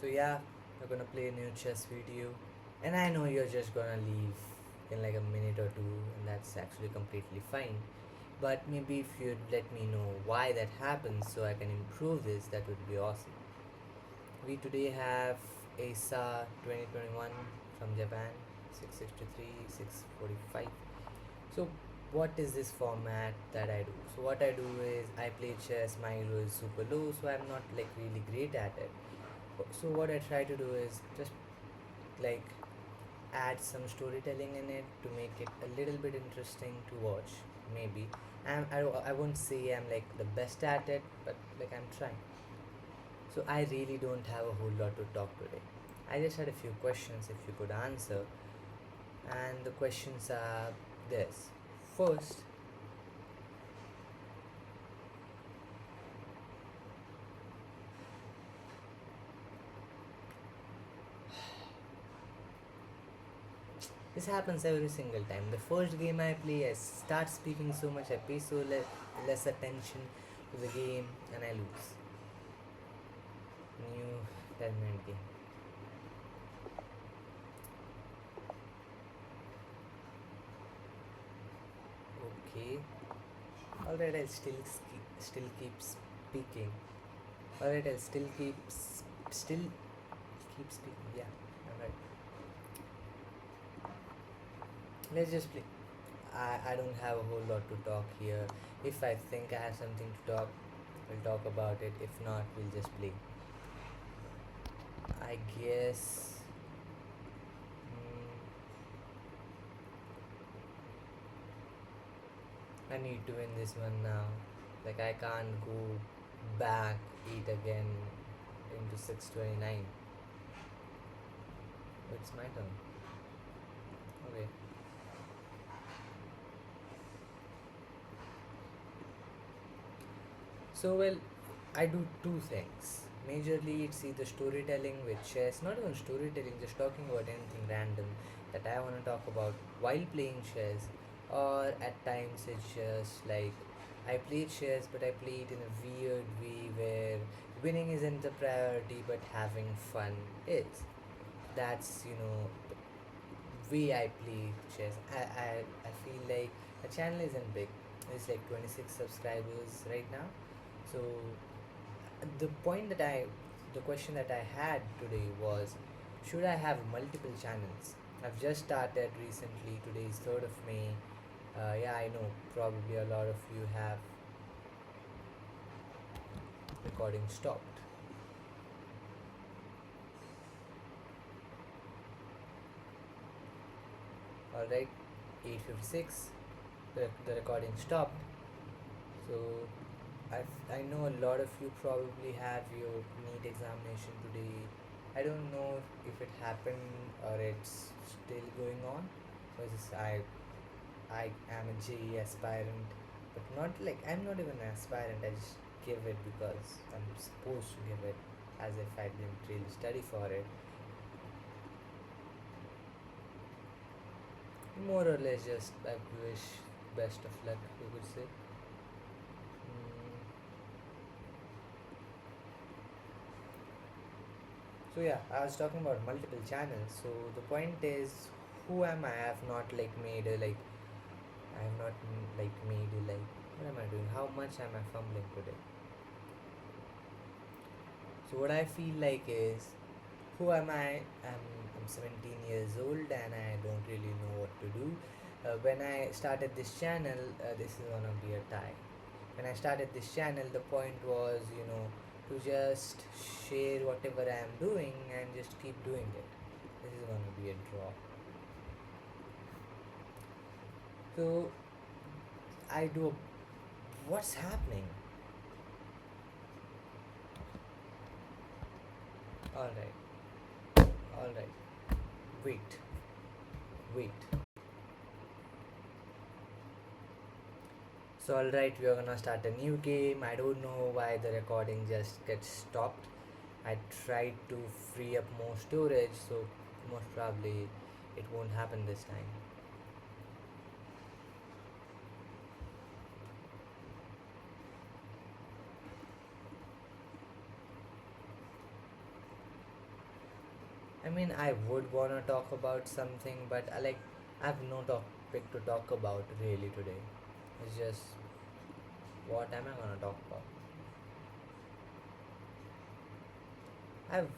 So yeah, we're gonna play a new chess video, and I know you're just gonna leave in like a minute or two, and that's actually completely fine. But maybe if you'd let me know why that happens so I can improve this, that would be awesome. We today have ASA 2021 from Japan, 663, 645. So what is this format that I do? So what I do is I play chess, my elo is super low, so I'm not like really great at it. So what I try to do is just like add some storytelling in it to make it a little bit interesting to watch. Maybe I won't say I'm like the best at it, but like I'm trying. So I really don't have a whole lot to talk today. I just had a few questions if you could answer, and the questions are this. First, this happens every single time. The first game I play, I start speaking so much, I pay so less attention to the game, and I lose. New 10-minute game. Okay. Alright, still keep speaking. Alright, I'll still keep speaking. Yeah, I'm right. Let's just play. I don't have a whole lot to talk here. If I think I have something to talk, we'll talk about it. If not, we'll just play. I guess. I need to win this one now. Like I can't go back 8 again into 629. It's my turn. Okay. So well, I do two things. Majorly, it's either storytelling with chess, not even storytelling, just talking about anything random that I want to talk about while playing chess, or at times it's just like I play chess, but I play it in a weird way where winning isn't the priority, but having fun is. That's the way I play chess. I feel like the channel isn't big. It's like 26 subscribers right now. So the point that I the question that I had today was, should I have multiple channels? I've just started recently. Today is 3rd of May. Yeah, I know probably a lot of you have recording stopped. Alright, 8:56, the recording stopped. So I know a lot of you probably have your NEET examination today. I don't know if it happened or it's still going on, because I am a JE aspirant, but not like I'm not even an aspirant. I just give it because I'm supposed to give it, as if I didn't really study for it. More or less, just I wish best of luck, you could say. Mm, So yeah, I was talking about multiple channels. So the point is, who am I? I have not like made a like I have not like made a like what am I doing? How much am I fumbling today? So what I feel like is, who am I? I'm 17 years old and I don't really know what to do. When I started this channel, this is gonna be a tie. When I started this channel, the point was, to just share whatever I am doing and just keep doing it. This is gonna be a draw. So I do. What's happening? All right, all right. Wait, wait. So alright, we are gonna start a new game. I don't know why the recording just gets stopped. I tried to free up more storage, so most probably it won't happen this time. I mean, I would wanna talk about something, but I have no topic to talk about really today. It's just what am I gonna talk about? I've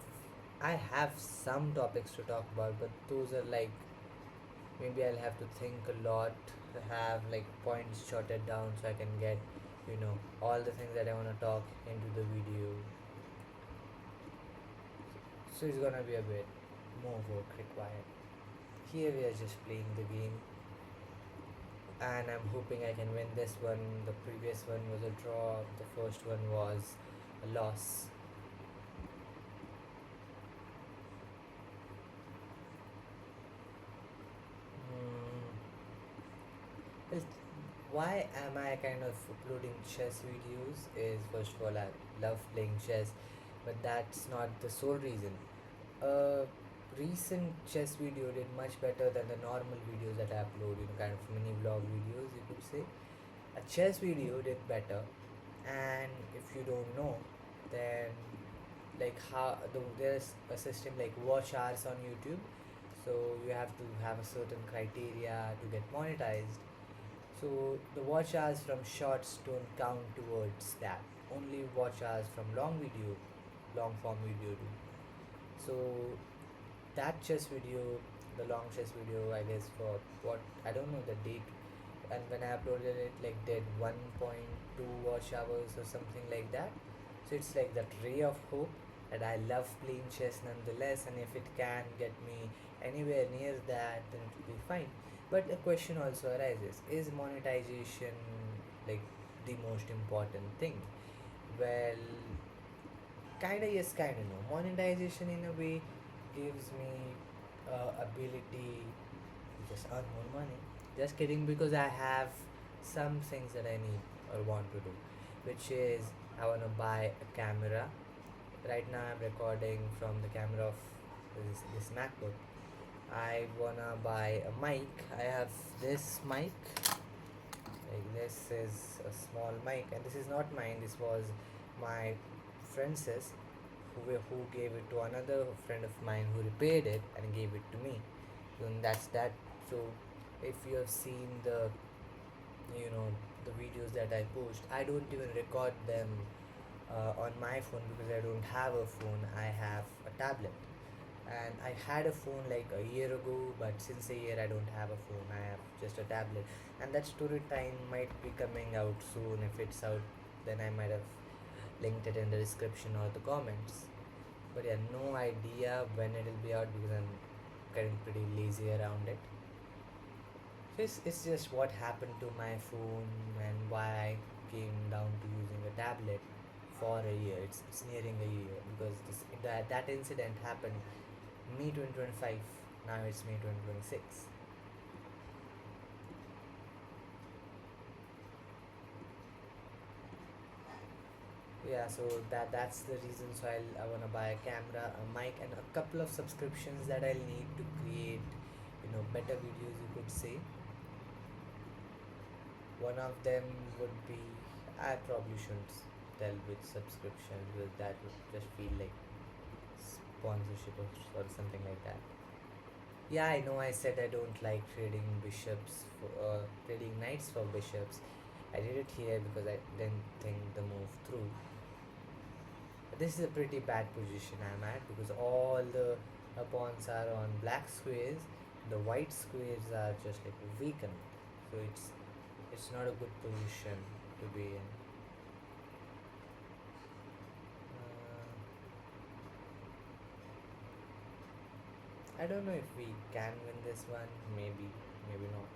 I have some topics to talk about, but those are like maybe I'll have to think a lot, have like points jotted down so I can get all the things that I wanna talk into the video. So it's gonna be a bit more work required. Here we are just playing the game, and I'm hoping I can win this one. The previous one was a draw, the first one was a loss. Hmm. Well, why am I kind of uploading chess videos? Is first of all, I love playing chess, but that's not the sole reason. A recent chess video did much better than the normal videos that I upload, kind of mini vlog videos, you could say. A chess video did better, and if you don't know, then there's a system like watch hours on YouTube, so you have to have a certain criteria to get monetized. So the watch hours from shorts don't count towards that. Only watch hours from long form video do. So that chess video, the long chess video, I guess for what I don't know the date, and when I uploaded it, like did 1.2 watch hours or something like that. So it's like that ray of hope that I love playing chess nonetheless, and if it can get me anywhere near that, then it will be fine. But a question also arises: is monetization like the most important thing? Well, kinda yes, kinda no. Monetization in a way gives me ability to just earn more money. Just kidding, because I have some things that I need or want to do, which is I wanna buy a camera. Right now I'm recording from the camera of this MacBook. I wanna buy a mic. I have this mic. Like this is a small mic, and this is not mine. This was my friend's, who gave it to another friend of mine who repaired it and gave it to me. And that's that. So if you have seen you know the videos that I post, I don't even record them on my phone because I don't have a phone. I have a tablet, and I had a phone like a year ago, but since a year I don't have a phone. I have just a tablet, and that story time might be coming out soon. If it's out, then I might have linked it in the description or the comments. But yeah, no idea when it'll be out because I'm getting pretty lazy around it. So it's just what happened to my phone and why I came down to using a tablet for a year. It's nearing a year because that incident happened May 2025. Now it's May 2026. Yeah, so that's the reason. So I wanna buy a camera, a mic, and a couple of subscriptions that I'll need to create, better videos. You could say one of them would be, I probably shouldn't tell which subscription because that would just feel like sponsorship or something like that. Yeah, I know. I said I don't like trading knights for bishops. I did it here because I didn't think the move through. This is a pretty bad position I'm at because all the pawns are on black squares. The white squares are just like weakened, so it's not a good position to be in. I don't know if we can win this one. Maybe, maybe not.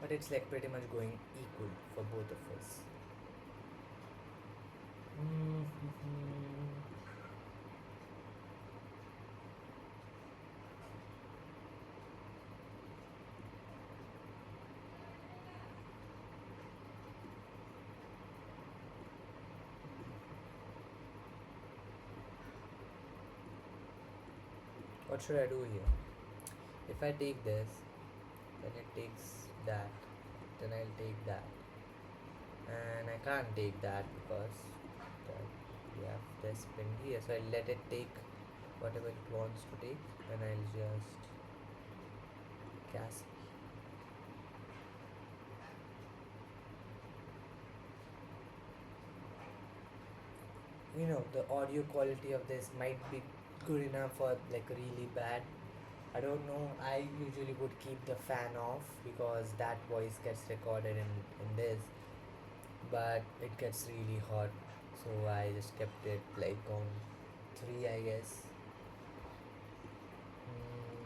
But it's like pretty much going equal for both of us. What should I do here? If I take this, then it takes that, then I'll take that, and I can't take that because we have this pin here, so I'll let it take whatever it wants to take, and I'll just cast. The audio quality of this might be good enough or like really bad. I don't know. I usually would keep the fan off because that voice gets recorded in this, but it gets really hot, so I just kept it like on 3, I guess. Mm,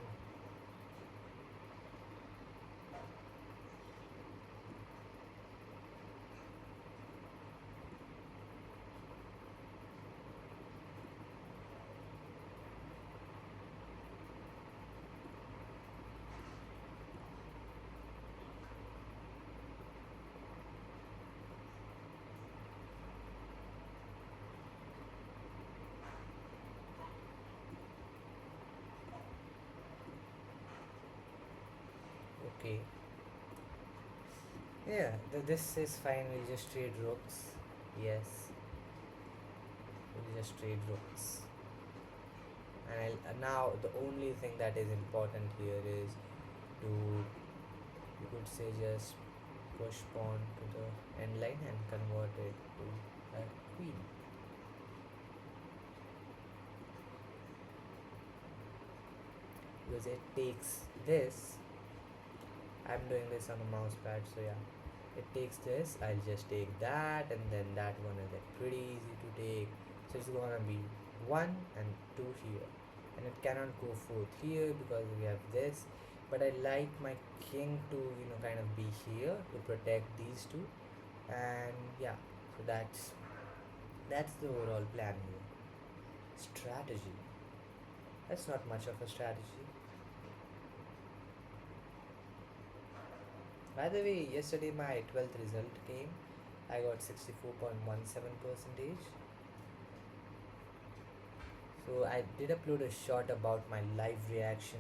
okay. Yeah, this is fine. We'll just trade rooks. Yes, we'll just trade rooks. And now the only thing that is important here is to, you could say, just push pawn to the end line and convert it to a queen. Because it takes this. I'm doing this on a mouse pad, so yeah. It takes this, I'll just take that, and then that one is like pretty easy to take. So it's gonna be 1 and 2 here. And it cannot go 4th here because we have this. But I like my king to, kind of be here to protect these two. And yeah, so that's the overall plan here. Strategy. That's not much of a strategy. By the way, yesterday my 12th result came. I got 64.17 percentage. So I did upload a short about my live reaction.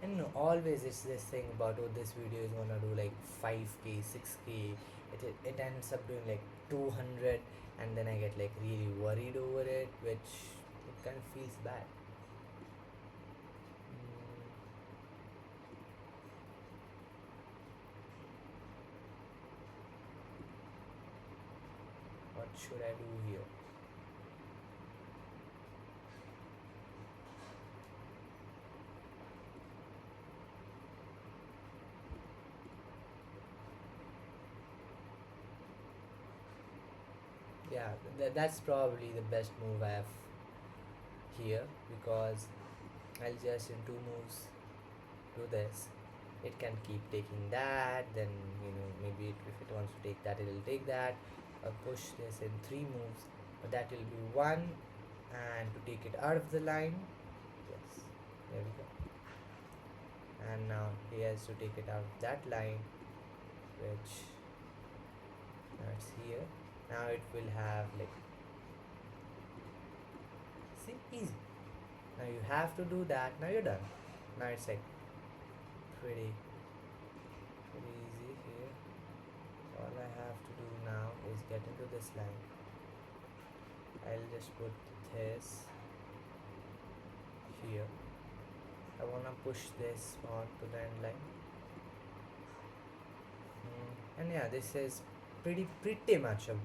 And always it's this thing about, oh, this video is gonna do like 5k, 6k. It ends up doing like 200, and then I get like really worried over it, which it kind of feels bad. What should I do here? Yeah, that's probably the best move I have here, because I'll just in 2 moves do this. It can keep taking that, then maybe if it wants to take that, it'll take that. Push this in 3 moves, but that will be one, and to take it out of the line, yes, there we go. And now he has to take it out of that line, which that's here. Now it will have like, see, easy. Now you have to do that. Now you're done. Now it's like pretty pretty easy here. All I have to do now is get into this line. I'll just put this here. I wanna push this on to the end line. And yeah, this is pretty much a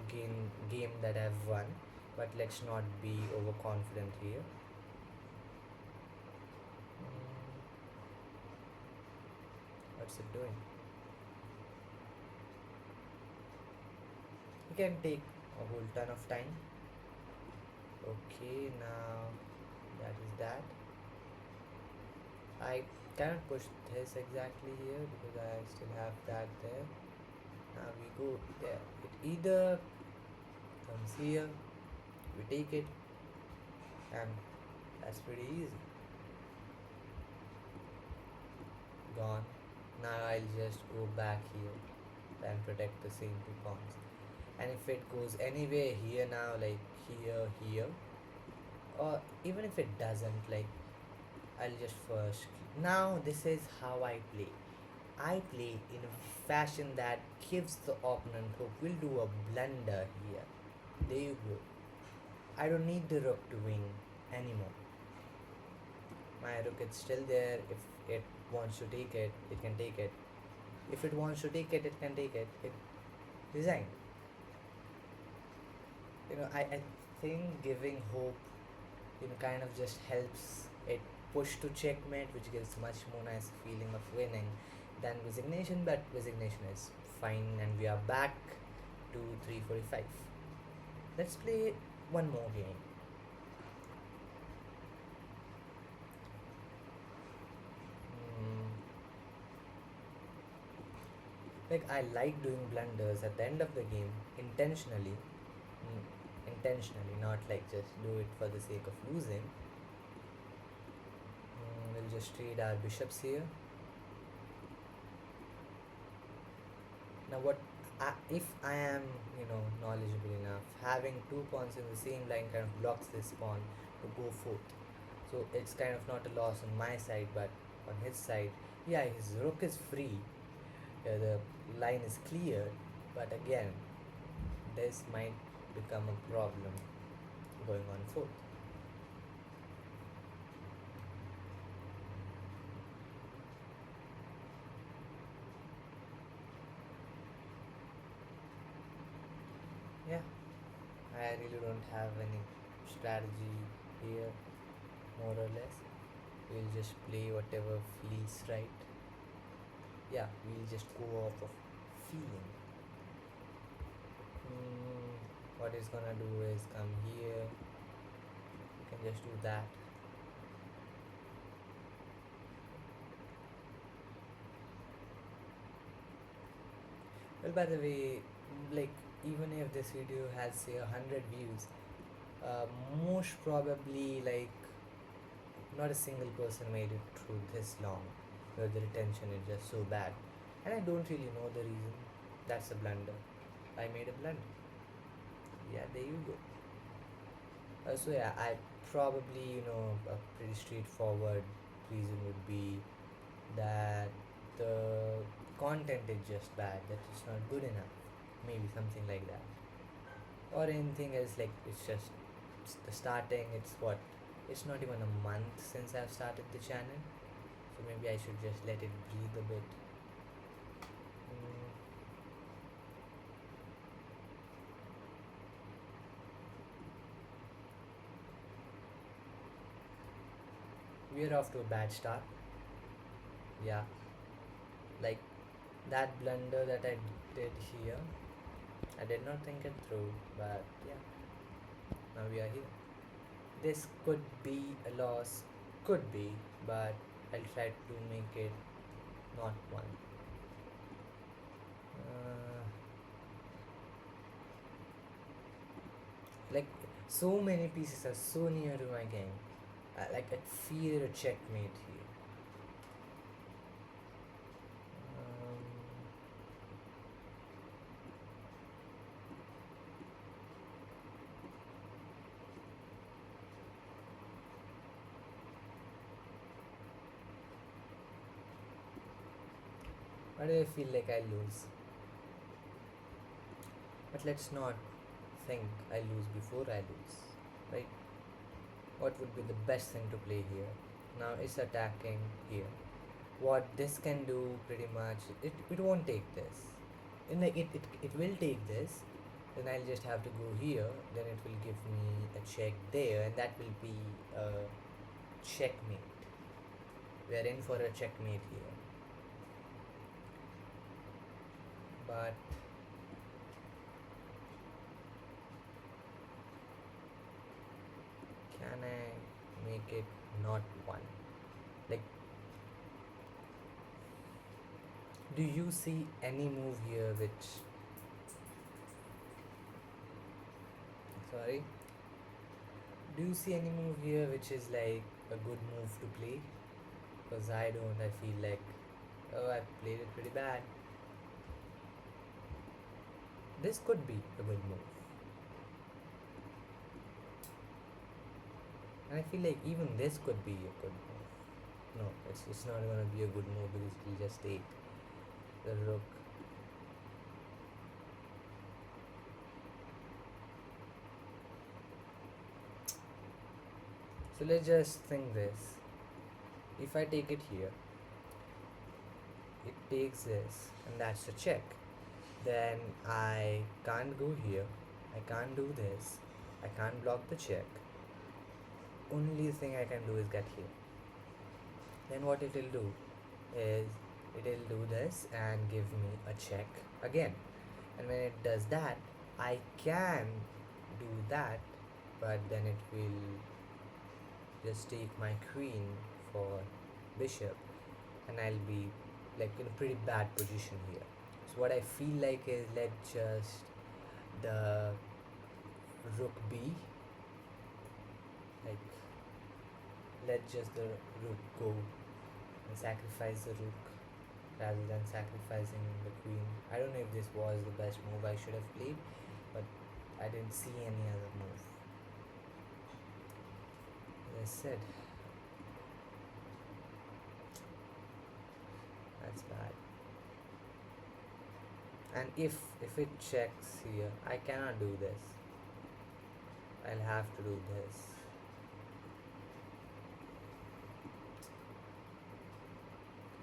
game that I've won, but let's not be overconfident here. What's it doing? You can take a whole ton of time. Okay, now that is that. I cannot push this exactly here because I still have that there. Now we go there. It either comes here, we take it, and that's pretty easy. Gone. Now I'll just go back here and protect the same 2 pawns. And if it goes anywhere here now, like here, or even if it doesn't, like, I'll just first. Now this is how I play. I play in a fashion that gives the opponent hope. We'll do a blunder here. There you go. I don't need the rook to win anymore. My rook is still there. If it wants to take it, it can take it. If it wants to take it can take it. It resigned. I think giving hope, kind of just helps it push to checkmate, which gives much more nice feeling of winning than resignation. But resignation is fine, and we are back to 345. Let's play one more game. Mm, like I like doing blunders at the end of the game intentionally. Intentionally, not like just do it for the sake of losing. We'll just trade our bishops here. Now, if I am, knowledgeable enough, having two pawns in the same line kind of blocks this pawn to go forth. So it's kind of not a loss on my side, but on his side, yeah, his rook is free. The line is clear, but again, this might become a problem going on forth. Yeah, I really don't have any strategy here, more or less. We'll just play whatever feels right. Yeah, we'll just go off of feeling. What it's gonna do is come here. You can just do that. Well, by the way, like even if this video has say 100 views, uh, most probably like not a single person made it through this long, where the retention is just so bad, and I don't really know the reason. That's a blunder. I made a blunder. Yeah, there you go. So yeah, I probably a pretty straightforward reason would be that the content is just bad, that it's not good enough, maybe something like that, or anything else. Like it's just the starting. It's what, it's not even a month since I've started the channel, so maybe I should just let it breathe a bit. mm, we're off to a bad start. Yeah, like that blunder that I did here, I did not think it through, but yeah, now we are here. This could be a loss, could be, but I'll try to make it not one. Uh, like so many pieces are so near to my game. I feel a checkmate here. Um, why do I feel like I lose? But let's not think I lose before I lose, right? What would be the best thing to play here? Now it's attacking here. What this can do pretty much, it won't take this. And like it will take this, then I'll just have to go here, then it will give me a check there, and that will be a checkmate. We are in for a checkmate here. But can I make it not one? Like, do you see any move here which, sorry, do you see any move here which is like a good move to play? Because I don't. I feel like, oh, I played it pretty bad. This could be a good move. And I feel like even this could be a good move. No, it's not gonna be a good move because it will just take the rook. So let's just think this. If I take it here, it takes this, and that's the check. Then I can't go here. I can't do this. I can't block the check. Only thing I can do is get here. Then what it will do is it will do this and give me a check again. And when it does that, I can do that, but then it will just take my queen for bishop, and I'll be like in a pretty bad position here. So what I feel like is let just the rook b, like let just the rook go and sacrifice the rook rather than sacrificing the queen. I don't know if this was the best move I should have played, but I didn't see any other move. As I said, that's bad. And if it checks here, I cannot do this. I'll have to do this.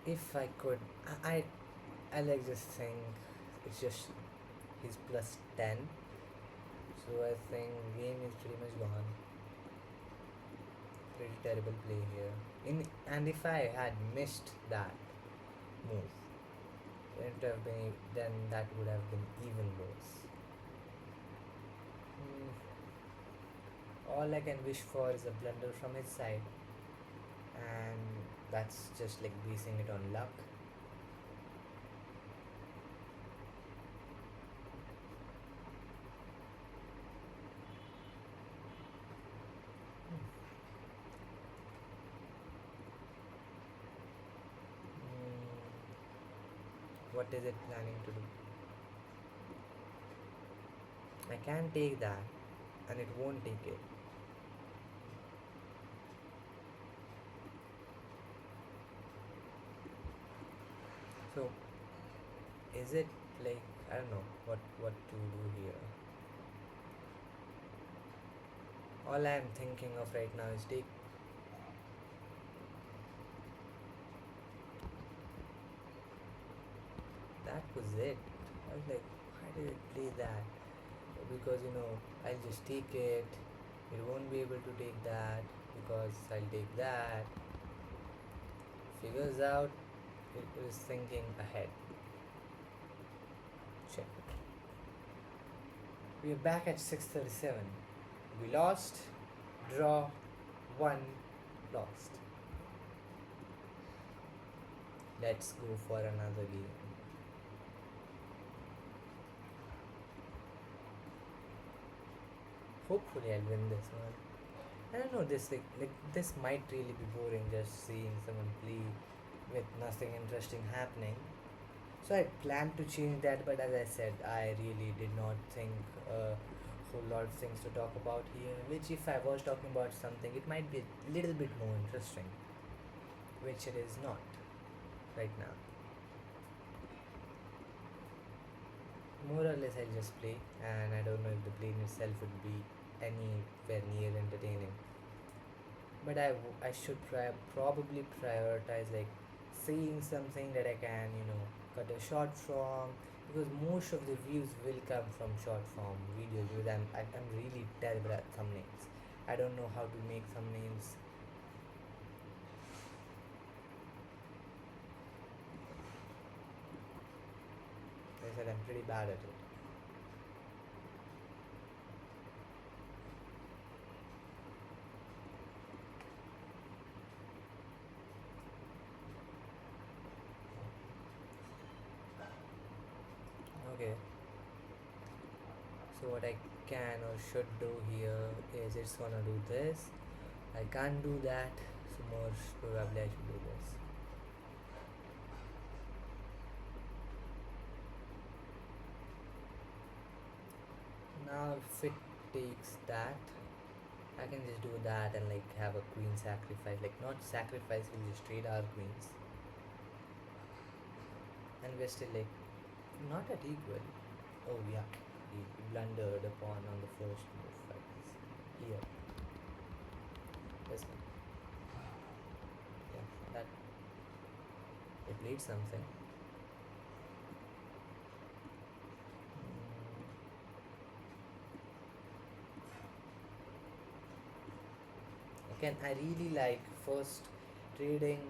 If I could, I like just think it's just he's plus 10, so I think game is pretty much gone. Pretty terrible play here. And if I had missed that move, then that would have been even worse. All I can wish for is a blunder from his side, and that's just like basing it on luck. What is it planning to do? I can take that, and it won't take it. So, is it like I don't know what to do here? All I am thinking of right now is take. That was it. I was like, why did it play that? Because I'll just take it. It won't be able to take that because I'll take that. Figures out it was thinking ahead. Check. We are back at 6:37. We lost, draw, won, lost. Let's go for another game. Hopefully I'll win this one. I don't know, this like this might really be boring just seeing someone play with nothing interesting happening. So I planned to change that, but as I said, I really did not think a whole lot of things to talk about here. Which, if I was talking about something, it might be a little bit more interesting, which it is not right now. More or less, I'll just play, and I don't know if the play in itself would be anywhere near entertaining. But I should probably prioritize like saying something that I can cut a short from, because most of the views will come from short form videos, because I'm really terrible at thumbnails. I don't know how to make thumbnails. Like I said, I'm pretty bad at it. Okay, so what I can or should do here is it's gonna do this. I can't do that, so most probably I should do this. Now if it takes that, I can just do that and like have a queen sacrifice, like not sacrifice, we'll just trade our queens, and we're still like not at equal. Oh yeah, he blundered a pawn on the first move, I guess. Here. This one. Yeah. played something. Again, I really like first trading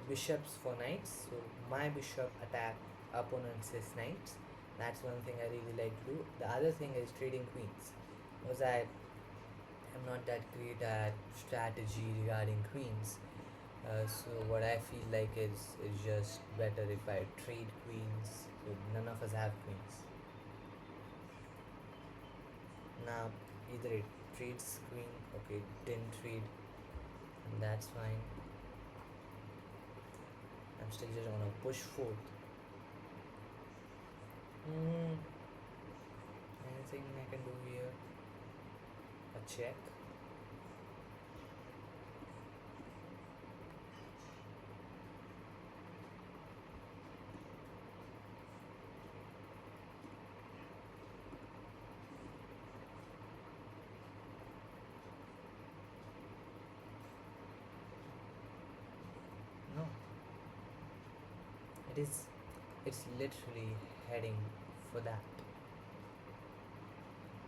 bishops for knights. So my bishop attack opponent's knights. That's one thing I really like to do. The other thing is trading queens. Because am not that great at strategy regarding queens. So what I feel like is just better if I trade queens. So none of us have queens. Now either it trades queen, okay, didn't trade, and that's fine. I'm still just gonna push forth. Hmm, anything I can do here? A check. No, it is. It's literally heading for that.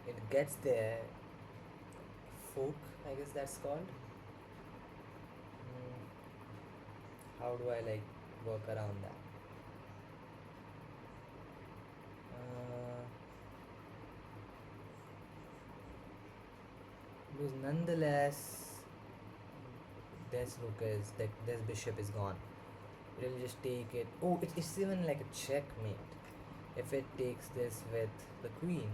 It gets there. Fork, I guess that's called. How do I like work around that? Uh, because nonetheless, this rook is that this bishop is gone. It'll just take it. Oh, it's even like a checkmate. If it takes this with the queen,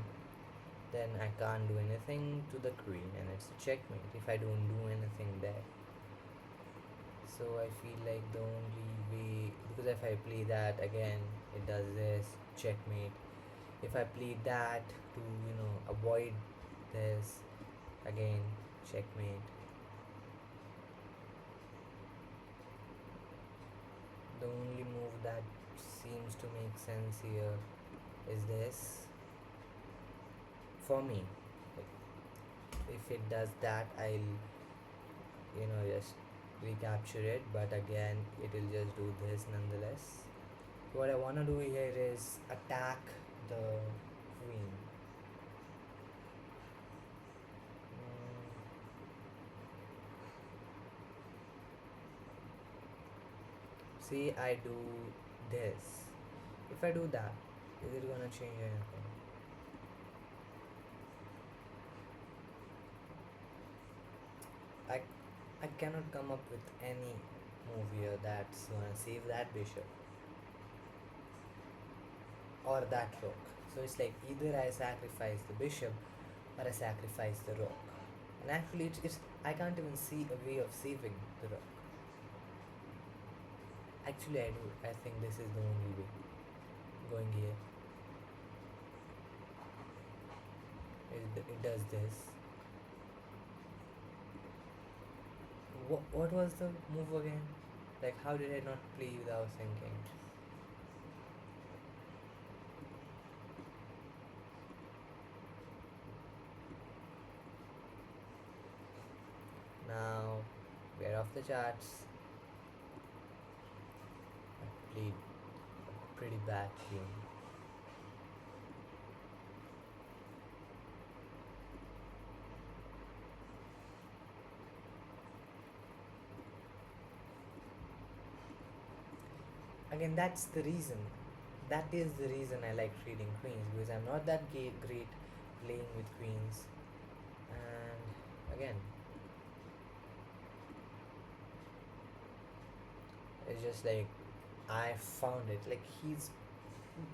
then I can't do anything to the queen, and it's a checkmate if I don't do anything there. So I feel like the only way, because if I play that again, it does this checkmate. If I play that to avoid this, again checkmate. The only move that seems to make sense here is this for me. Like, if it does that, I'll just recapture it, but again it will just do this nonetheless. So what I want to do here is attack the queen. See, I do this. If I do that, is it gonna change anything? I I cannot come up with any move here that's gonna save that bishop or that rook. So it's like either I sacrifice the bishop or I sacrifice the rook. And actually, it's I can't even see a way of saving the rook. Actually, I do. I think this is the only way. Going here, it does this. What was the move again? Like, how did I not play without thinking? Now, we're off the charts. I played a pretty bad game. Again, that's the reason. That is the reason I like trading queens, because I'm not that great playing with queens. And again, it's just like I found it. Like, he's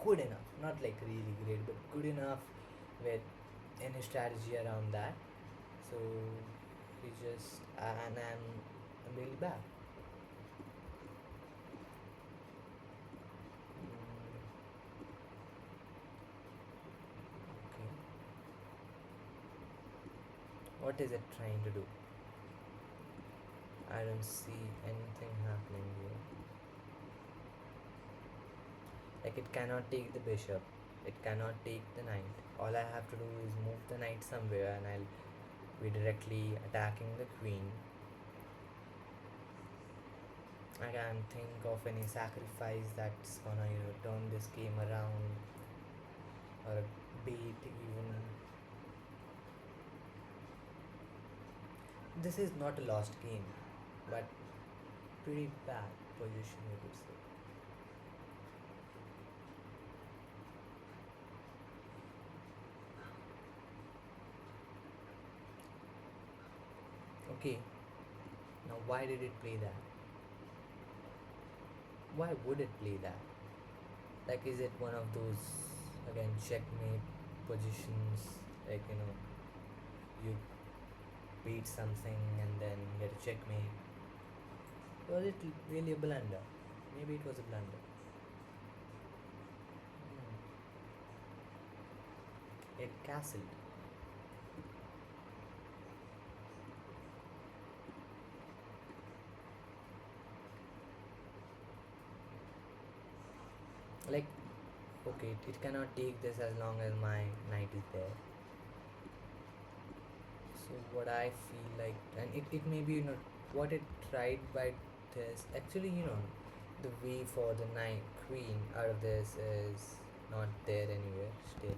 good enough, not like really great, but good enough with any strategy around that. So he just and I'm really bad. Okay, what is it trying to do? I don't see anything happening here. Like, it cannot take the bishop, it cannot take the knight. All I have to do is move the knight somewhere, and I'll be directly attacking the queen. I can't think of any sacrifice that's gonna, turn this game around, or a beat even. This is not a lost game, but pretty bad position, you could say. Okay, now why did it play that? Why would it play that? Like, is it one of those, again, checkmate positions? Like, you beat something and then get a checkmate. Was it really a blunder? Maybe it was a blunder. It castled. Like, okay, it cannot take this as long as my knight is there. So what I feel like, and it may be, what it tried by this, actually, the way for the knight queen out of this is not there anywhere still.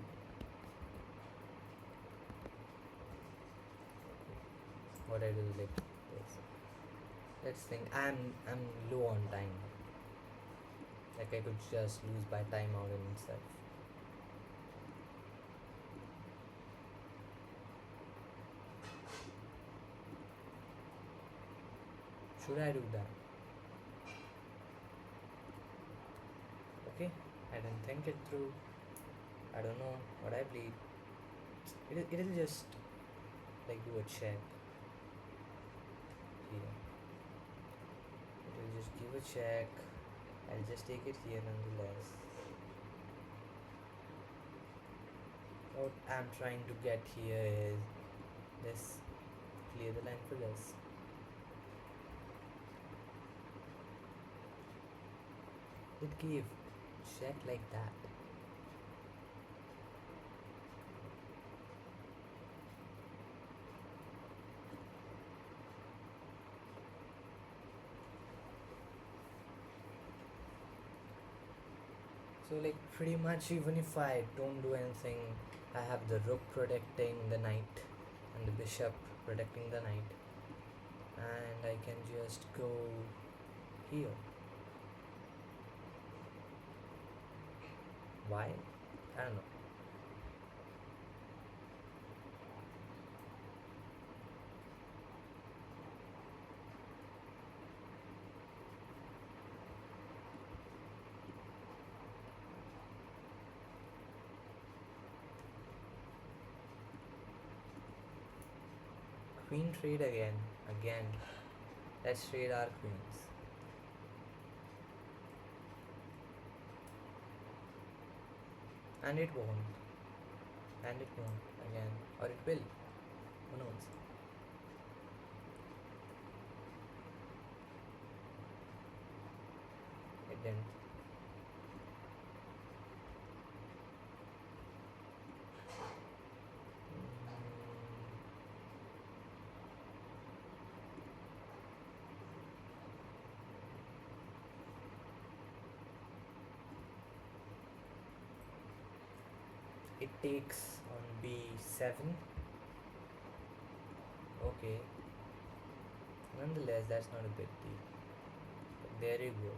What I do like this. Let's think. I'm low on time. Like, I could just lose by timeout in itself. Should I do that? Okay, I didn't think it through. I don't know what I played. It'll just like do a check here. It'll just give a check. I'll just take it here nonetheless. What I'm trying to get here is this, clear the line for this. It gave check like that. So, like, pretty much, even if I don't do anything, I have the rook protecting the knight and the bishop protecting the knight, and I can just go here. Why? I don't know. Queen trade again. Again. Let's trade our queens. And it won't. And it won't again. Or it will. Who knows? It didn't. It takes on b7. Okay. Nonetheless, that's not a big deal. But there you go.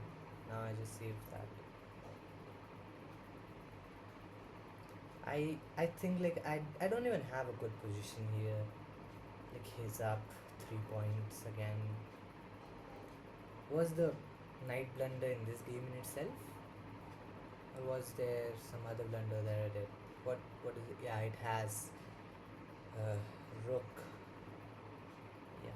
Now I just saved that. I think, like, I don't even have a good position here. Like, he's up 3 points again. Was the knight blunder in this game in itself? Or was there some other blunder that I did? What is it? Yeah, it has uh, rook. Yeah.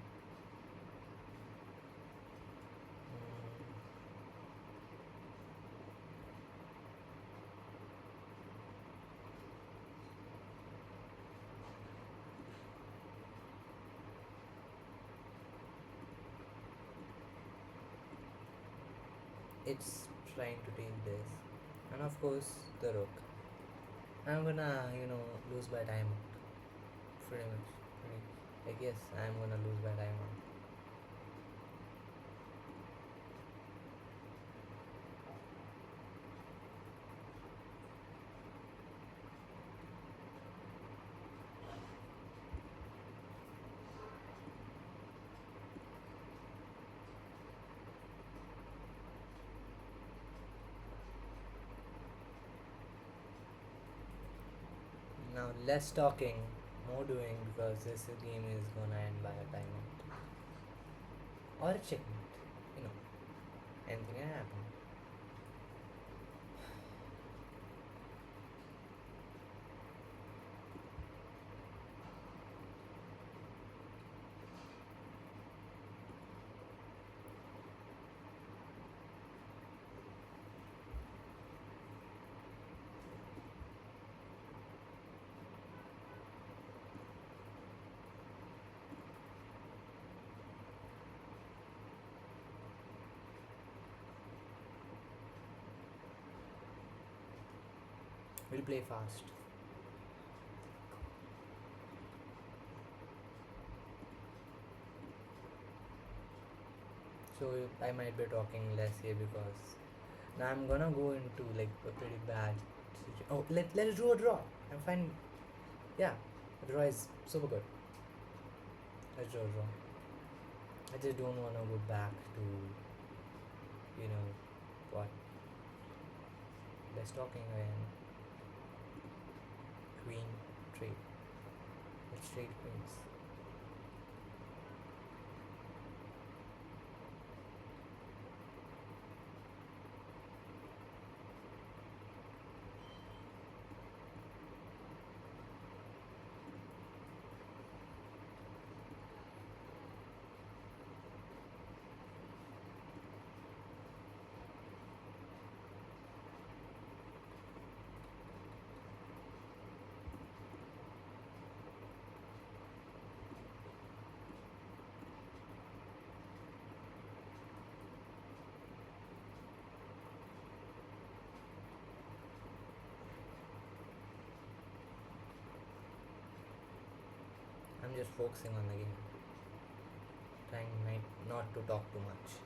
It's trying to take this, and of course the rook. I'm gonna, lose by time. Pretty much. Like, yes, I'm gonna lose by time. less talking, more doing because this game is gonna end by a timeout or a checkmate. You know, anything can happen. We'll play fast. So I might be talking less here because now I'm gonna go into like a pretty bad situation. Oh, let's do a draw. I'm fine. Yeah, a draw is super good. Let's do a draw. I just don't wanna go back to what? Less talking again. Queen trade. Let's trade queens. I'm just focusing on the game, trying not to talk too much.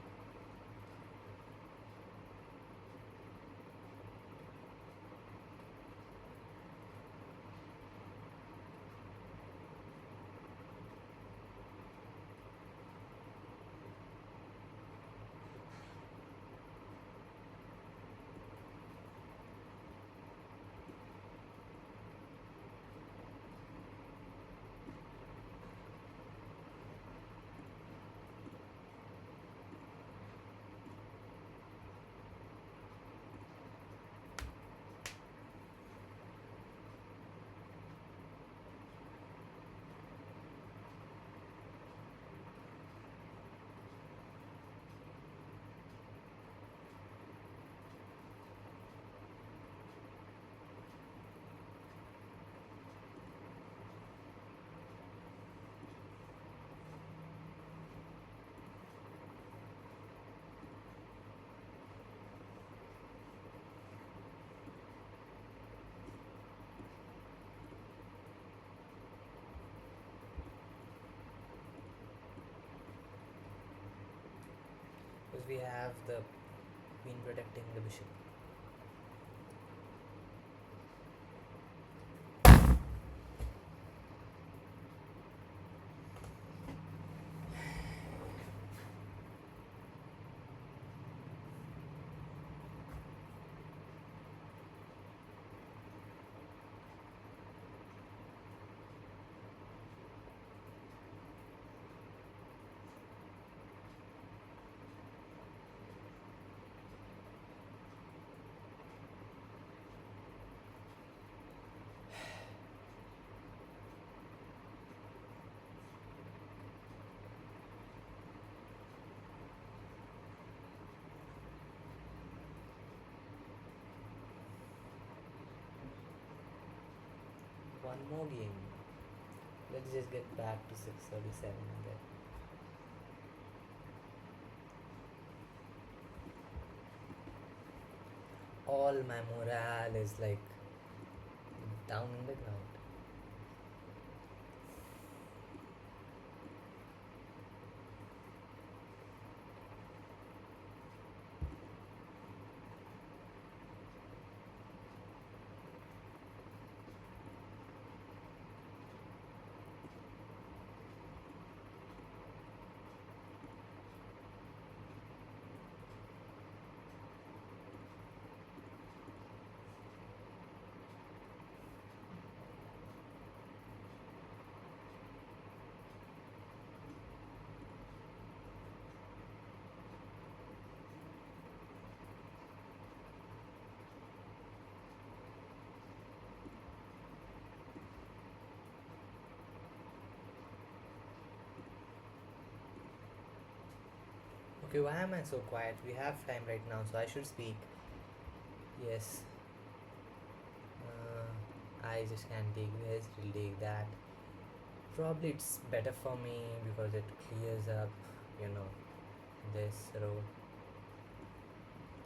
Because we have the queen protecting the bishop. One more game. Let's just get back to 637 and then all my morale is like down in the ground. Okay, why am I so quiet? We have time right now, so I should speak. Yes. I just can't take this, will take that. Probably it's better for me because it clears up, you know, this row,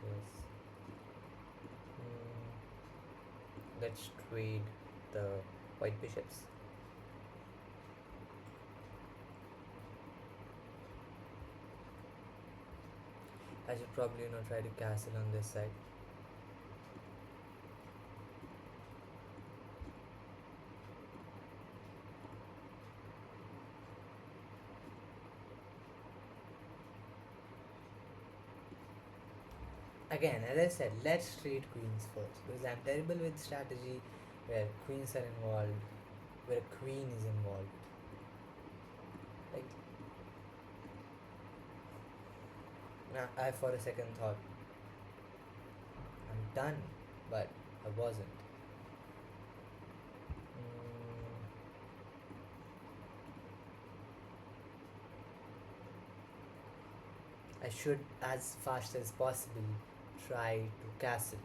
this. Let's trade the white bishops. I should probably, try to castle on this side. Again, as I said, let's trade queens first because I'm terrible with strategy where queens are involved, where a queen is involved. Like, I for a second thought I'm done, but I wasn't. Mm, I should, as fast as possible, try to castle.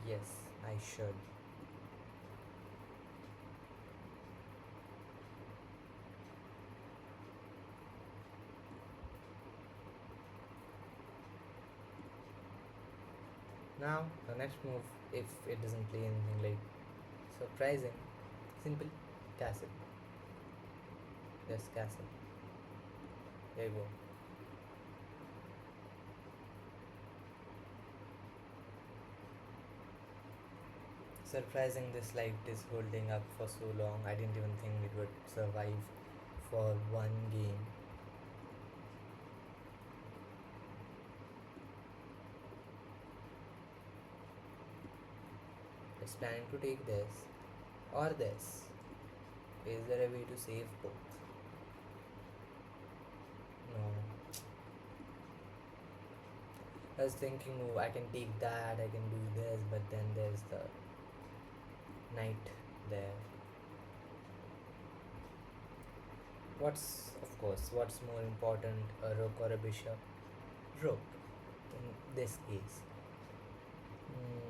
Yes, I should. Now, the next move, if it doesn't play anything like surprising, simple castle. Just castle. There you go. Surprising this light is holding up for so long. I didn't even think it would survive for one game. It's planning to take this or this. Is there a way to save both? No. I was thinking, oh, I can take that, I can do this, but then there's the knight there. What's more important, a rook or a bishop? Rook, in this case. Mm,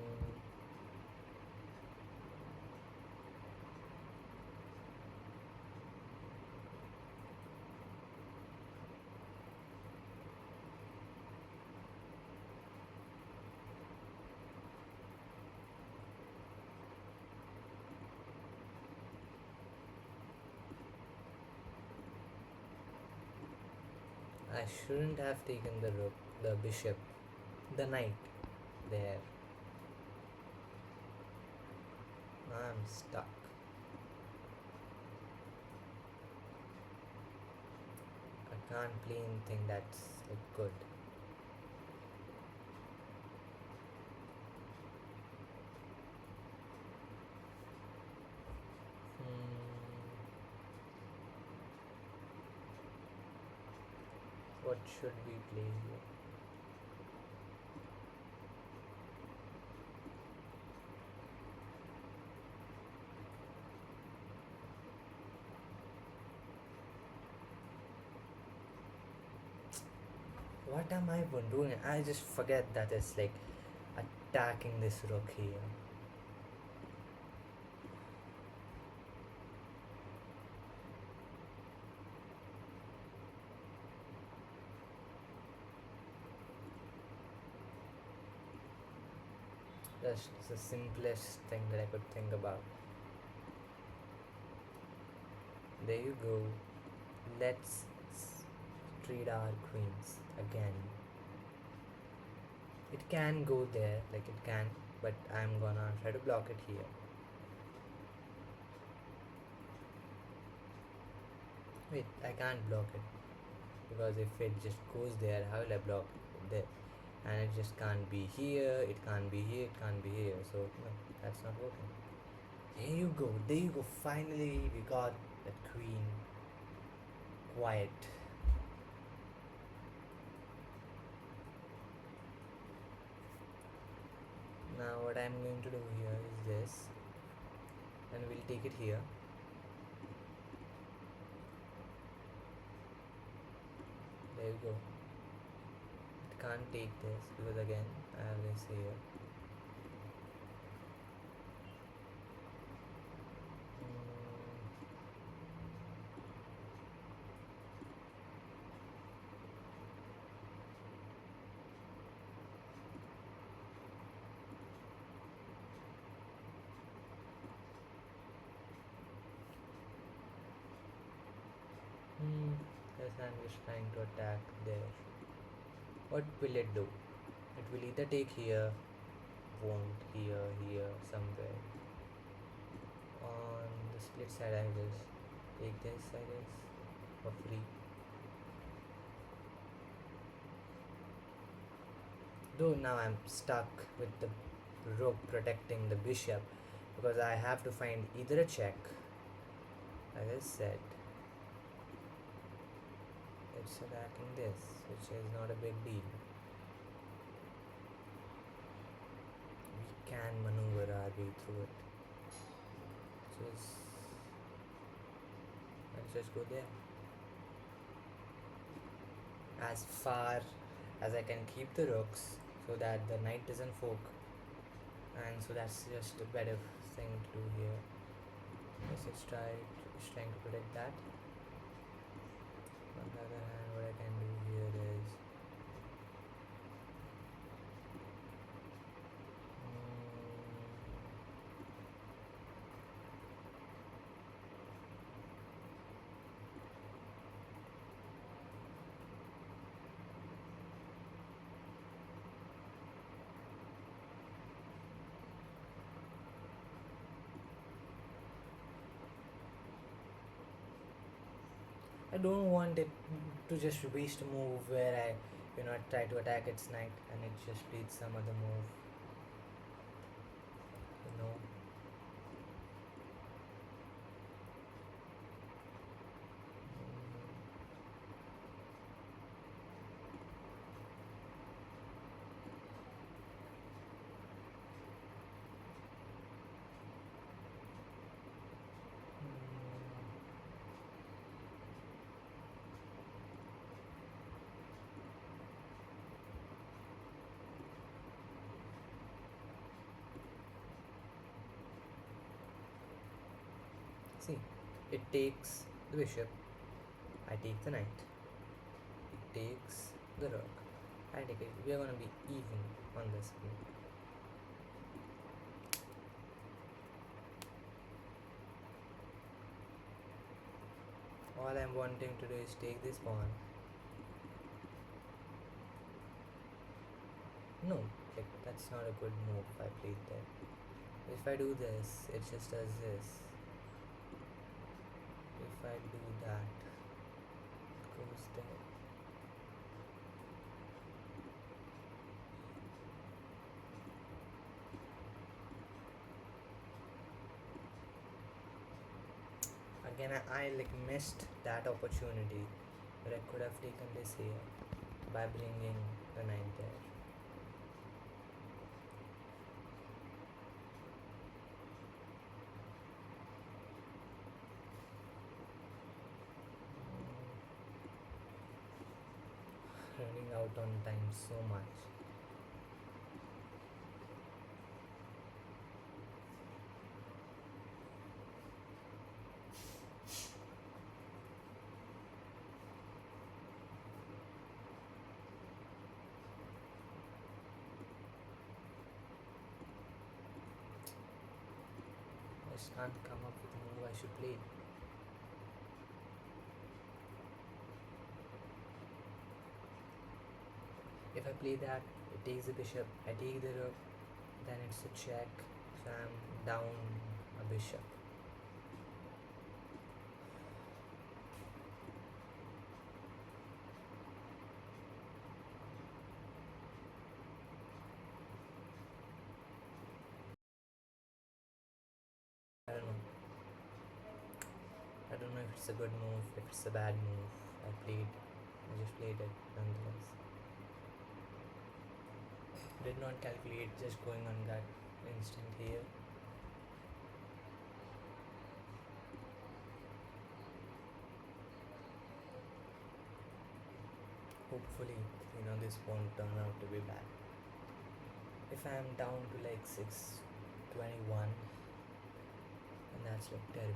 I shouldn't have taken the rook, the bishop, the knight there. I'm stuck. I can't play anything that's like good. Hmm, what should we play here? What am I even doing? I just forget that it's like attacking this rook here. That's the simplest thing that I could think about. There you go. Let's trade our queens again. It can go there, like it can, but I'm gonna try to block it here. Wait, I can't block it because if it just goes there, how will I block it there? And it just can't be here, it can't be here, it can't be here. So no, that's not working. There you go. Finally, we got that queen quiet. Now what I'm going to do here is this, and we'll take it here. There you go. It can't take this because again I have this here. This hand is trying to attack there. What will it do? It will either take here, won't, here, somewhere. On the split side, I just take this, I guess, for free. Though now I'm stuck with the rook protecting the bishop because I have to find either a check, as I said, it's attacking this, which is not a big deal. We can maneuver our way through it. Just let's just go there. As far as I can keep the rooks so that the knight doesn't fork, and so that's just a better thing to do here. Yes, it's trying to protect that. On the other hand, what I can do here is I don't want it to just waste a move where I, try to attack its knight and it just plays some other move. You know. See, it takes the bishop, I take the knight, it takes the rook, I take it. We are gonna be even on this move. All I'm wanting to do is take this pawn. No, like that's not a good move if I played that. If I do this, it just does this. If I do that, it goes there. Again, I like missed that opportunity where I could have taken this here by bringing the knight there. Running out on time so much. I just can't come up with a move I should play. If I play that, it takes the bishop, I take the rook, then it's a check, so I'm down a bishop. I don't know. I don't know if it's a good move, if it's a bad move. I just played it nonetheless. did not calculate just going on that instant here. Hopefully, this won't turn out to be bad. If I am down to like 621, and that's like terrible.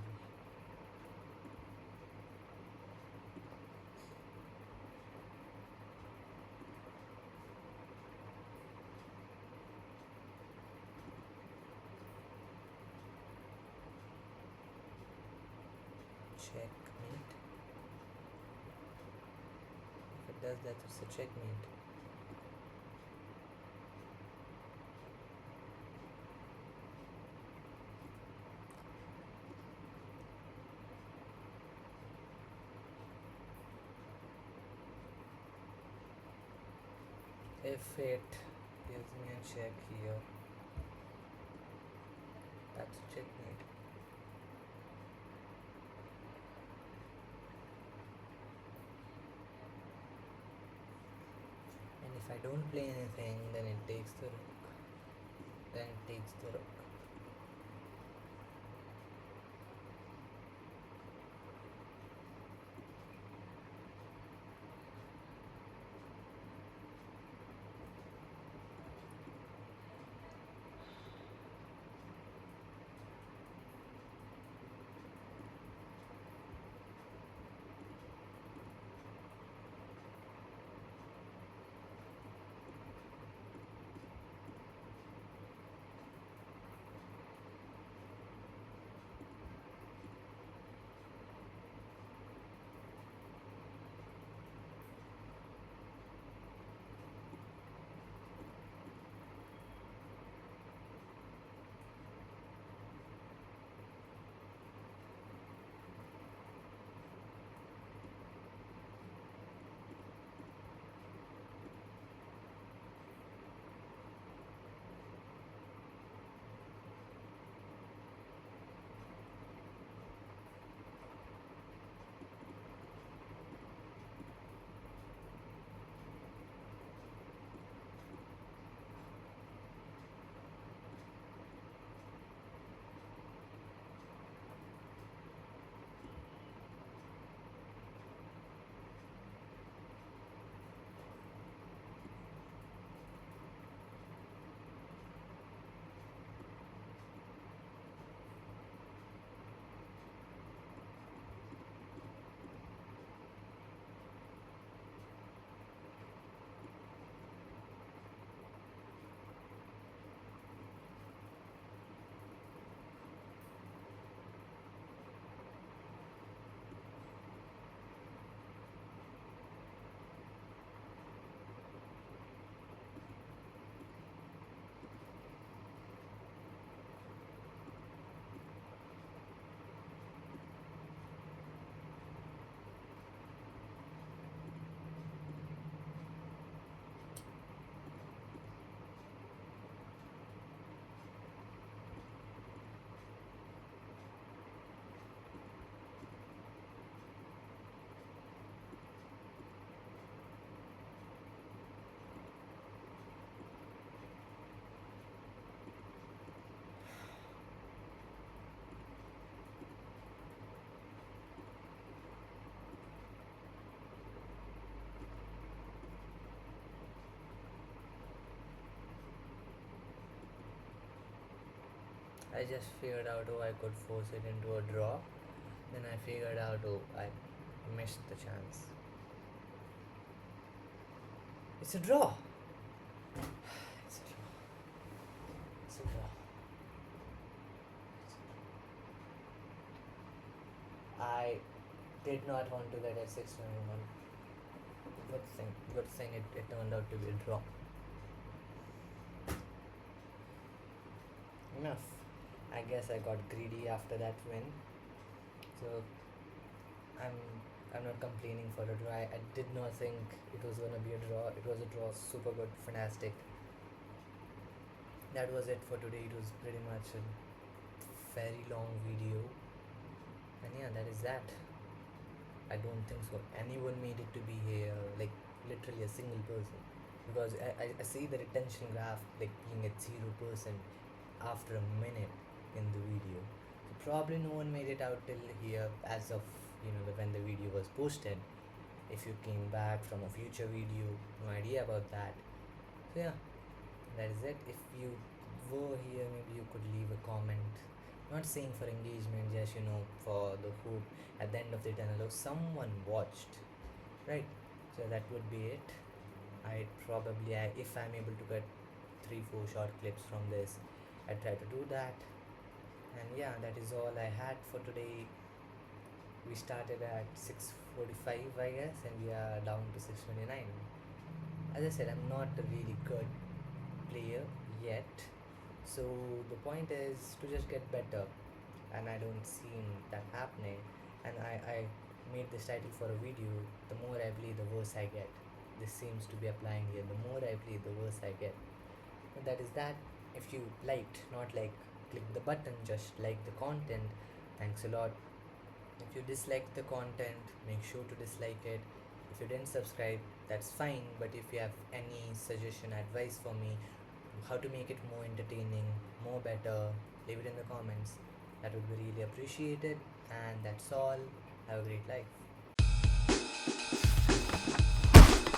Checkmate. If it does that, it's a checkmate. If it gives me a check here, that's a checkmate. And if I don't play anything, then it takes the rook. Then it takes the rook. I just figured out, oh, I could force it into a draw. Then I figured out, oh, I missed the chance. It's a draw. It's a draw. It's a draw. I did not want to get at 621. Good thing it turned out to be a draw. Enough. I guess I got greedy after that win. So I'm I'm not complaining for a draw. I did not think it was gonna be a draw. It was a draw, super good, fantastic. That was it for today. It was pretty much a very long video. And yeah, that is that. I don't think so anyone made it to be here, like literally a single person. because I see the retention graph like being at 0% after a minute in the video. So probably no one made it out till here as of when the video was posted. If you came back from a future video, no idea about that. So yeah, that is it. If you were here, maybe you could leave a comment. Not saying for engagement, just for the hope at the end of the tunnel, or someone watched, right? So that would be it. If I'm able to get 3 4 short clips from this, I try to do that. And yeah, that is all I had for today. We started at 6:45, I guess, and we are down to 6:29. As I said, I'm not a really good player yet, so the point is to just get better, and I don't see that happening. And I made this title for a video. The more I play, the worse I get. This seems to be applying here. The more I play, the worse I get. And that is that. If you liked, not like click the button, just like the content. Thanks a lot. If you dislike the content, make sure to dislike it. If you didn't subscribe, that's fine. But if you have any suggestion, advice for me, how to make it more entertaining, more better, leave it in the comments. That would be really appreciated. And that's all. Have a great life.